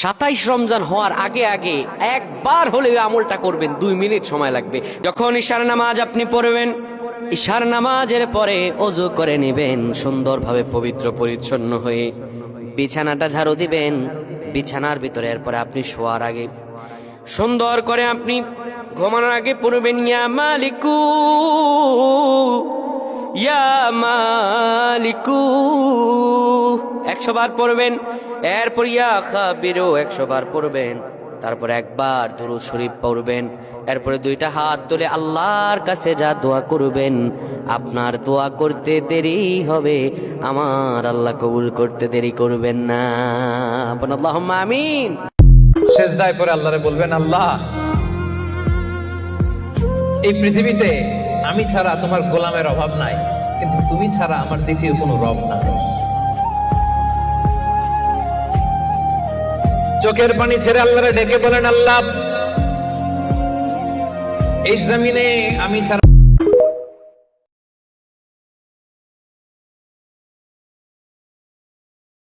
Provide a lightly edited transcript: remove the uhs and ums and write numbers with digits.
27 রমজান হওয়ার আগে আগে একবার হলেও আমলটা করবেন, 2 মিনিট সময় লাগবে। যখন ইশার নামাজ আপনি পড়বেন, ইশার নামাজের পরে ওযু করে নেবেন, সুন্দরভাবে পবিত্র পরিচ্ছন্ন হয়ে বিছানাটা ঝাড়ু দিবেন। বিছানার ভিতরে এরপরে আপনি শোয়ার আগে সুন্দর করে আপনি ঘুমানোর আগে পড়বেন ইয়া মালিকু ইয়া মালিকু 100 বার পড়বেন। এরপর ইয়া খাবিরু 100 বার পড়বেন। তারপর একবার দুরূদ শরীফ পড়বেন। এরপরে 2টা হাত তুলে আল্লাহর কাছে যা দোয়া করবেন, আপনার দোয়া করতে দেরি হবে, আমার আল্লাহ কবুল করতে দেরি করবেন না। আল্লাহুম্মা আমিন। সেজদায় পরে আল্লাহরে বলবেন, আল্লাহ এই পৃথিবীতে আমি ছাড়া তোমার গোলামের অভাব নাই, কিন্তু তুমি ছাড়া আমার দ্বিতীয় কোনো রব নাই। চোখের পানি ছেড়ে আল্লাহরে ডেকে বলেন, আল্লাহ এই জমিনে আমি ছাড়া